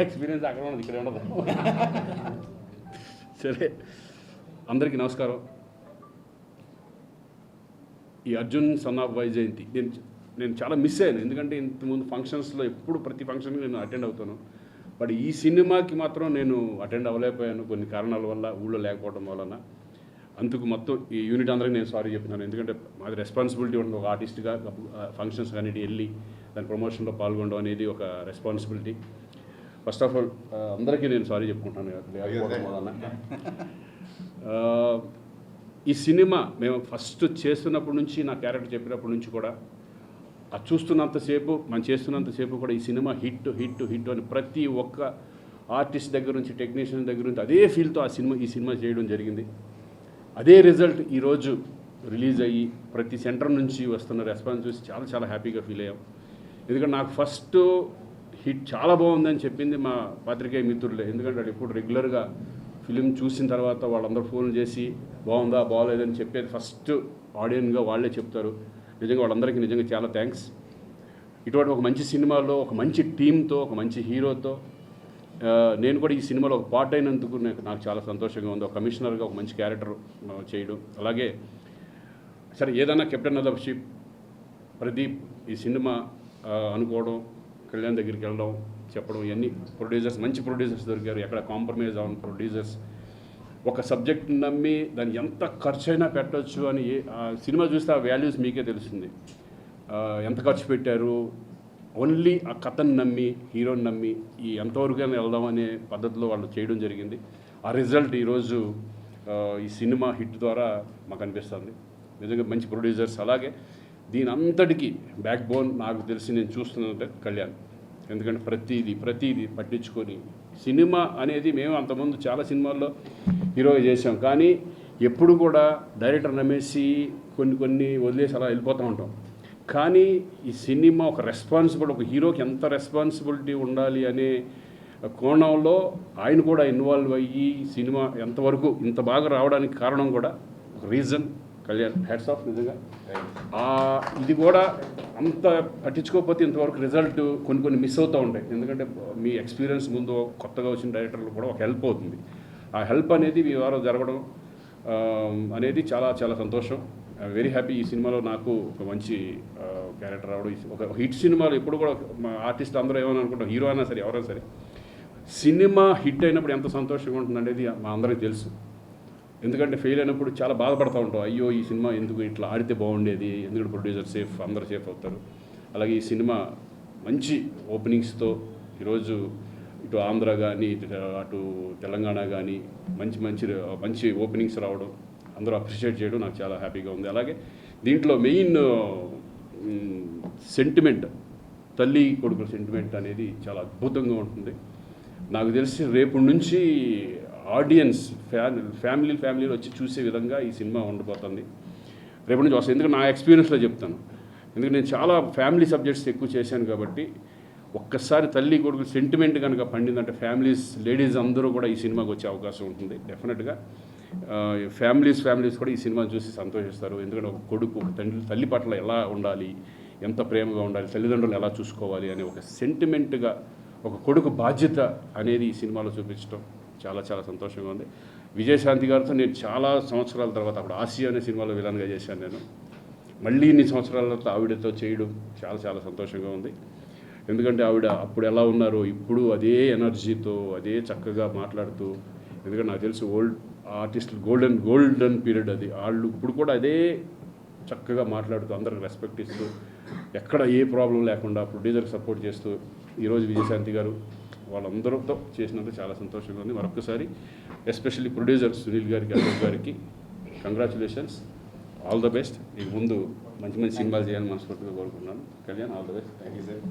Experience అక్కడ ఉండదు, ఇక్కడ ఉండదు. సరే, అందరికీ నమస్కారం. ఈ అర్జున్ సన్ ఆఫ్ వైజయంతి నేను చాలా మిస్ అయ్యాను. ఎందుకంటే ఇంతకుముందు ఫంక్షన్స్లో ఎప్పుడు ప్రతి ఫంక్షన్కి నేను అటెండ్ అవుతాను. బట్ ఈ సినిమాకి మాత్రం నేను అటెండ్ అవ్వలేకపోయాను కొన్ని కారణాల వల్ల, ఊళ్ళో లేకపోవడం వలన. అందుకు మొత్తం ఈ యూనిట్ అందరికీ నేను సారీ చెప్తున్నాను. ఎందుకంటే మాది రెస్పాన్సిబిలిటీ ఉంటుంది. ఒక ఆర్టిస్ట్గా ఫంక్షన్స్ కానీ వెళ్ళి దాని ప్రమోషన్లో పాల్గొనడం అనేది ఒక రెస్పాన్సిబిలిటీ. ఫస్ట్ ఆఫ్ ఆల్ అందరికీ నేను సారీ చెప్పుకుంటాను లేకపోవడం వలన. ఈ సినిమా మేము ఫస్ట్ చేస్తున్నప్పటి నుంచి, నా క్యారెక్టర్ చెప్పినప్పటి నుంచి కూడా అది చూస్తున్నంతసేపు, మనం చేస్తున్నంతసేపు కూడా ఈ సినిమా హిట్ హిట్ హిట్ అని ప్రతి ఒక్క ఆర్టిస్ట్ దగ్గర నుంచి, టెక్నీషియన్ దగ్గర నుంచి అదే ఫీల్తో ఈ సినిమా చేయడం జరిగింది. అదే రిజల్ట్ ఈరోజు రిలీజ్ అయ్యి ప్రతి సెంటర్ నుంచి వస్తున్న రెస్పాన్స్ చూసి చాలా చాలా హ్యాపీగా ఫీల్ అయ్యాం. ఎందుకంటే నాకు ఫస్ట్ హిట్ చాలా బాగుందని చెప్పింది మా పాత్రికేయ మిత్రులే. ఎందుకంటే వాళ్ళు ఎప్పుడు రెగ్యులర్గా ఫిలిం చూసిన తర్వాత వాళ్ళందరూ ఫోన్ చేసి బాగుందా బాగోలేదని చెప్పేది ఫస్ట్ ఆడియన్గా వాళ్ళే చెప్తారు. నిజంగా వాళ్ళందరికీ నిజంగా చాలా థ్యాంక్స్. ఇటువంటి ఒక మంచి సినిమాలో, ఒక మంచి టీంతో, ఒక మంచి హీరోతో నేను కూడా ఈ సినిమాలో ఒక పార్ట్ అయినందుకు నాకు చాలా సంతోషంగా ఉంది. ఒక కమిషనర్గా ఒక మంచి క్యారెక్టర్ చేయడం, అలాగే సరే ఏదైనా captain of the ship Pradeep ఈ సినిమా అనుకోవడం, కళ్యాణ్ దగ్గరికి వెళ్ళడం, చెప్పడం, ఇవన్నీ ప్రొడ్యూసర్స్, మంచి ప్రొడ్యూసర్స్ దొరికారు. ఎక్కడ కాంప్రమైజ్ అవ్వని ప్రొడ్యూసర్స్. ఒక సబ్జెక్ట్ నమ్మి దాన్ని ఎంత ఖర్చు అయినా పెట్టవచ్చు అని సినిమా చూస్తే ఆ వాల్యూస్ మీకే తెలుస్తుంది. ఎంత ఖర్చు పెట్టారు, ఓన్లీ ఆ కథను నమ్మి, హీరోని నమ్మి ఎంతవరకైనా వెళ్దాం అనే పద్ధతిలో వాళ్ళు చేయడం జరిగింది. ఆ రిజల్ట్ ఈరోజు ఈ సినిమా హిట్ ద్వారా మాకు అనిపిస్తుంది. నిజంగా మంచి ప్రొడ్యూసర్స్. అలాగే దీని అంతటికీ బ్యాక్ బోన్ నాకు తెలిసి నేను చూస్తున్నట్టే కళ్యాణ్. ఎందుకంటే ప్రతిదీ పట్టించుకొని సినిమా అనేది మేము అంతకుముందు చాలా సినిమాల్లో హీరోగా చేసాం, కానీ ఎప్పుడు కూడా డైరెక్టర్ నమ్మేసి కొన్ని వదిలేసి అలా వెళ్ళిపోతూ ఉంటాం. కానీ ఈ సినిమా ఒక ఒక హీరోకి ఎంత రెస్పాన్సిబిలిటీ ఉండాలి అనే కోణంలో ఆయన కూడా ఇన్వాల్వ్ అయ్యి సినిమా ఎంతవరకు ఇంత బాగా రావడానికి కారణం కూడా ఒక రీజన్ కళ్యాణ్. Hats off. నిజంగా ఇది కూడా అంత పట్టించుకోకపోతే ఇంతవరకు రిజల్ట్ కొన్ని మిస్ అవుతూ ఉంటాయి. ఎందుకంటే మీ ఎక్స్పీరియన్స్ ముందు కొత్తగా వచ్చిన డైరెక్టర్లు కూడా ఒక హెల్ప్ అవుతుంది. ఆ హెల్ప్ అనేది మీ ద్వారా జరగడం అనేది చాలా చాలా సంతోషం. Very happy. ఈ సినిమాలో నాకు ఒక మంచి క్యారెక్టర్ రావడం. ఒక హిట్ సినిమాలో ఎప్పుడు కూడా మా ఆర్టిస్ట్ అందరూ ఏమని అనుకుంటాం, హీరో అయినా సరే ఎవరైనా సరే, సినిమా హిట్ అయినప్పుడు ఎంత సంతోషంగా ఉంటుంది అనేది మా అందరికీ తెలుసు. ఎందుకంటే ఫెయిల్ అయినప్పుడు చాలా బాధపడుతూ ఉంటాం. అయ్యో ఈ సినిమా ఎందుకు ఇట్లా ఆడితే బాగుండేది, ఎందుకంటే ప్రొడ్యూసర్ సేఫ్, అందరూ సేఫ్ అవుతారు. అలాగే ఈ సినిమా మంచి ఓపెనింగ్స్తో ఈరోజు ఇటు ఆంధ్ర కానీ అటు తెలంగాణ కానీ మంచి ఓపెనింగ్స్ రావడం, అందరూ అప్రిషియేట్ చేయడం నాకు చాలా హ్యాపీగా ఉంది. అలాగే దీంట్లో మెయిన్ సెంటిమెంట్, తల్లి కొడుకుల సెంటిమెంట్ అనేది చాలా అద్భుతంగా ఉంటుంది. నాకు తెలిసి రేపు నుంచి ఆడియన్స్ ఫ్యామిలీలో వచ్చి చూసే విధంగా ఈ సినిమా ఉండబోతుంది. రేపటి నుంచి వస్తుంది. ఎందుకంటే నా ఎక్స్పీరియన్స్లో చెప్తాను. ఎందుకంటే నేను చాలా ఫ్యామిలీ సబ్జెక్ట్స్ ఎక్కువ చేశాను కాబట్టి ఒక్కసారి తల్లి కొడుకు సెంటిమెంట్ కనుక పండిందంటే లేడీస్ అందరూ కూడా ఈ సినిమాకి వచ్చే అవకాశం ఉంటుంది. డెఫినెట్గా ఫ్యామిలీస్ కూడా ఈ సినిమా చూసి సంతోషిస్తారు. ఎందుకంటే ఒక కొడుకు ఒక తల్లి పట్ల ఎలా ఉండాలి, ఎంత ప్రేమగా ఉండాలి, తల్లిదండ్రులను ఎలా చూసుకోవాలి అనే ఒక సెంటిమెంట్గా ఒక కొడుకు బాధ్యత అనేది ఈ సినిమాలో చూపించడం చాలా చాలా సంతోషంగా ఉంది. విజయశాంతి గారితో నేను చాలా సంవత్సరాల తర్వాత అప్పుడు ఆసియా అనే సినిమాలో విలన్గా చేశాను. నేను మళ్ళీ ఇన్ని సంవత్సరాల తర్వాత ఆవిడతో చేయడం చాలా చాలా సంతోషంగా ఉంది. ఎందుకంటే ఆవిడ అప్పుడు ఎలా ఉన్నారో ఇప్పుడు అదే ఎనర్జీతో, అదే చక్కగా మాట్లాడుతూ, ఎందుకంటే నాకు తెలుసు ఓల్డ్ ఆర్టిస్టులు గోల్డెన్ పీరియడ్ అది. వాళ్ళు ఇప్పుడు కూడా అదే చక్కగా మాట్లాడుతూ, అందరికి రెస్పెక్ట్ ఇస్తూ, ఎక్కడ ఏ ప్రాబ్లం లేకుండా ప్రొడ్యూసర్కి సపోర్ట్ చేస్తూ ఈరోజు విజయశాంతి గారు వాళ్ళందరితో చేసినందుకు చాలా సంతోషంగా ఉంది. మరొకసారి ఎస్పెషల్లీ ప్రొడ్యూసర్ సునీల్ గారికి, అశోక్ గారికి కంగ్రాచులేషన్స్. All the best. ఇక ముందు మంచి సినిమాలు చేయాలని మనస్ఫూర్తిగా కోరుకుంటున్నాను. Kalyan, all the best. Thank you sir.